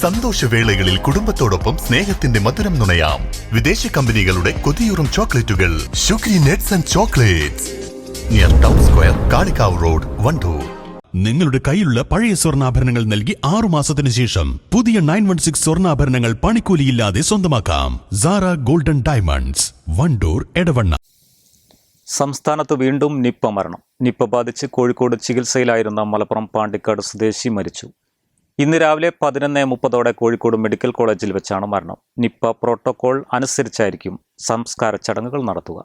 സന്തോഷവേളകളിൽ കുടുംബത്തോടൊപ്പം സ്നേഹത്തിന്റെ മധുരം നുണയാം. വിദേശ കമ്പനികളുടെ കൊതിയൂറും ചോക്ലേറ്റുകൾ sugary nets and chocolates near town square, Kalikavu road, Wandoor. നിങ്ങളുടെ കയ്യിലുള്ള പഴയ സ്വർണ്ണാഭരണങ്ങൾ നൽകി 6 മാസത്തിന് ശേഷം പുതിയ 916 സ്വർണ്ണാഭരണങ്ങൾ പണിക്കൂലിയില്ലാതെ സ്വന്തമാക്കാം. Zara Golden Diamonds, Wandoor, Edavanna. സംസ്ഥാനത്ത് വീണ്ടും നിപ്പ മരണം. നിപ്പ ബാധിച്ച് കോഴിക്കോട് ചികിത്സയിലായിരുന്ന മലപ്പുറം പാണ്ടിക്കാട് സ്വദേശി മരിച്ചു. ഇന്ന് രാവിലെ 11:30 കോഴിക്കോട് മെഡിക്കൽ കോളേജിൽ വെച്ചാണ് മരണം. നിപ്പ പ്രോട്ടോകോൾ അനുസരിച്ചായിരിക്കും സംസ്കാര ചടങ്ങുകൾ നടത്തുക.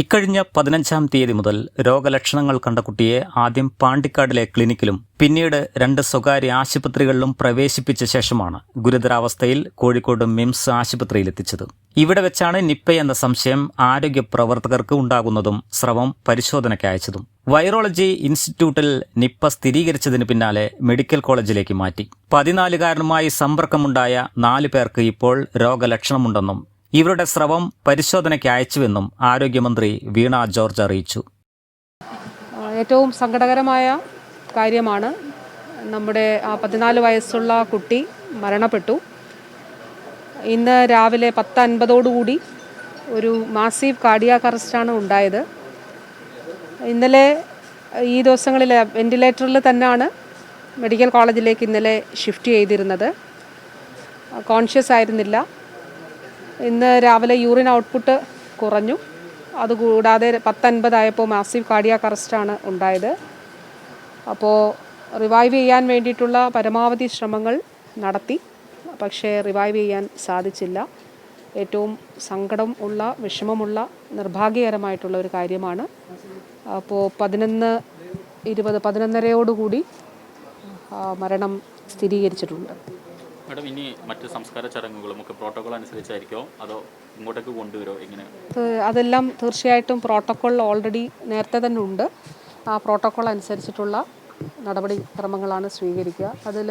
ഇക്കഴിഞ്ഞ 15-ാം തീയതി മുതൽ രോഗലക്ഷണങ്ങൾ കണ്ട കുട്ടിയെ ആദ്യം പാണ്ടിക്കാടിലെ ക്ലിനിക്കിലും പിന്നീട് 2 സ്വകാര്യ ആശുപത്രികളിലും പ്രവേശിപ്പിച്ച ശേഷമാണ് ഗുരുതരാവസ്ഥയിൽ കോഴിക്കോട് മിംസ് ആശുപത്രിയിലെത്തിച്ചത്. ഇവിടെ വെച്ചാണ് നിപ്പയെന്ന സംശയം ആരോഗ്യ പ്രവർത്തകർക്ക് ഉണ്ടാകുന്നതും സ്രവം പരിശോധനയ്ക്ക് അയച്ചതും. വൈറോളജി ഇൻസ്റ്റിറ്റ്യൂട്ടിൽ നിപ്പ സ്ഥിരീകരിച്ചതിന് പിന്നാലെ മെഡിക്കൽ കോളേജിലേക്ക് മാറ്റി. 14-കാരനുമായി സമ്പർക്കമുണ്ടായ 4 പേർക്ക് ഇപ്പോൾ രോഗലക്ഷണമുണ്ടെന്നും ഇവരുടെ സ്രവം പരിശോധനയ്ക്ക് അയച്ചുവെന്നും ആരോഗ്യമന്ത്രി വീണ ജോർജ് അറിയിച്ചു. ഏറ്റവും സങ്കടകരമായ കാര്യമാണ്. നമ്മുടെ 14 വയസ്സുള്ള കുട്ടി മരണപ്പെട്ടു. ഇന്ന് രാവിലെ 10:50 ഒരു മാസീവ് കാർഡിയാക് അറസ്റ്റാണ് ഉണ്ടായത്. ഇന്നലെ ഈ ദിവസങ്ങളിൽ വെന്റിലേറ്ററിൽ തന്നെയാണ് മെഡിക്കൽ കോളേജിലേക്ക് ഇന്നലെ ഷിഫ്റ്റ് ചെയ്തിരുന്നത്. കോൺഷ്യസ് ആയിരുന്നില്ല. ഇന്ന് രാവിലെ യൂറിൻ ഔട്ട്പുട്ട് കുറഞ്ഞു. അതുകൂടാതെ 10:50 ആയപ്പോൾ മാസീവ് കാർഡിയാക് അറസ്റ്റാണ് ഉണ്ടായത്. അപ്പോൾ റിവൈവ് ചെയ്യാൻ വേണ്ടിയിട്ടുള്ള പരമാവധി ശ്രമങ്ങൾ നടത്തി. പക്ഷേ റിവൈവ് ചെയ്യാൻ സാധിച്ചില്ല. ഏറ്റവും സങ്കടം ഉള്ള, വിഷമമുള്ള, നിർഭാഗ്യകരമായിട്ടുള്ള ഒരു കാര്യമാണ്. അപ്പോൾ 11:20-11:30 മരണം സ്ഥിരീകരിച്ചിട്ടുണ്ട്. മാഡം, ഇനി മറ്റ് സംസ്കാര ചടങ്ങുകളും ഒക്കെ പ്രോട്ടോകോൾ അനുസരിച്ചായിരിക്കോ അതോ ഇങ്ങോട്ടേക്ക് കൊണ്ടുവരുമോ? എങ്ങനെ? അതെല്ലാം തീർച്ചയായിട്ടും പ്രോട്ടോകോൾ ഓൾറെഡി നേരത്തെ തന്നെ ഉണ്ട്. ആ പ്രോട്ടോകോൾ അനുസരിച്ചിട്ടുള്ള നടപടിക്രമങ്ങളാണ് സ്വീകരിക്കുക. അതിൽ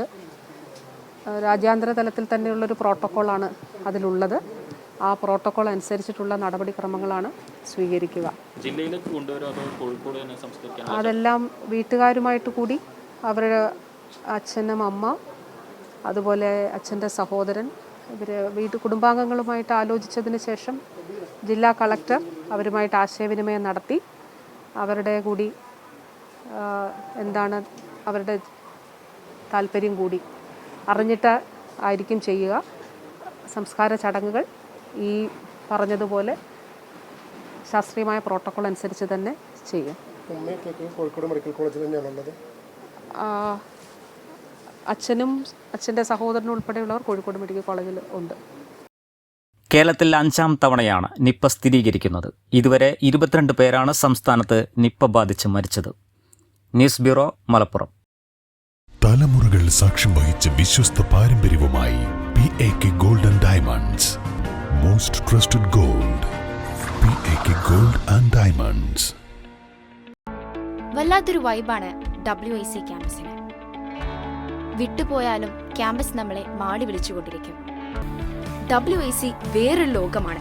രാജ്യാന്തര തലത്തിൽ തന്നെയുള്ളൊരു പ്രോട്ടോകോളാണ് അതിലുള്ളത്. ആ പ്രോട്ടോകോൾ അനുസരിച്ചിട്ടുള്ള നടപടിക്രമങ്ങളാണ് സ്വീകരിക്കുക. ജില്ലയിലേക്ക് കൊണ്ടുവരുമോ അതോ കോഴിക്കോട് തന്നെ സംസ്കരിക്കാൻ? അതെല്ലാം വീട്ടുകാരുമായിട്ട് കൂടി, അവരുടെ അച്ഛനും അമ്മ, അതുപോലെ അച്ഛൻ്റെ സഹോദരൻ, ഇവർ കുടുംബാംഗങ്ങളുമായിട്ട് ആലോചിച്ചതിന് ശേഷം ജില്ലാ കളക്ടർ അവരുമായിട്ട് ആശയവിനിമയം നടത്തി അവരുടെ കൂടി എന്താണ് അവരുടെ താല്പര്യം കൂടി അറിഞ്ഞിട്ട് ആയിരിക്കും ചെയ്യുക. സംസ്കാര ചടങ്ങുകൾ ഈ പറഞ്ഞതുപോലെ ശാസ്ത്രീയമായ പ്രോട്ടോകോൾ അനുസരിച്ച് തന്നെ ചെയ്യും. കോഴിക്കോട് മെഡിക്കൽ കോളേജിൽ തന്നെയാണുള്ളത്. അച്ഛനും അച്ഛൻ്റെ സഹോദരനും ഉൾപ്പെടെയുള്ളവർ കോഴിക്കോട് മെഡിക്കൽ കോളേജിൽ ഉണ്ട്. കേരളത്തിൽ 5-ാം തവണയാണ് നിപ്പ സ്ഥിരീകരിക്കുന്നത്. ഇതുവരെ 22 പേരാണ് സംസ്ഥാനത്ത് നിപ്പ ബാധിച്ച് മരിച്ചത്. News bureau, Malappuram. തലമുറകൾ സാക്ഷ്യം വഹിച്ച വിശ്വസ്ത പാരമ്പര്യവുമായി PAK golden diamonds, most trusted gold. PAK gold and diamonds. വല്ലാത്തൊരു വൈബാണ് WIC ക്യാമ്പസിന്. വിട്ടുപോയാലും ക്യാമ്പസ് നമ്മളെ മാടി വിളിച്ചുകൊണ്ടിരിക്കും. WIC വേറൊരു ലോകമാണ്.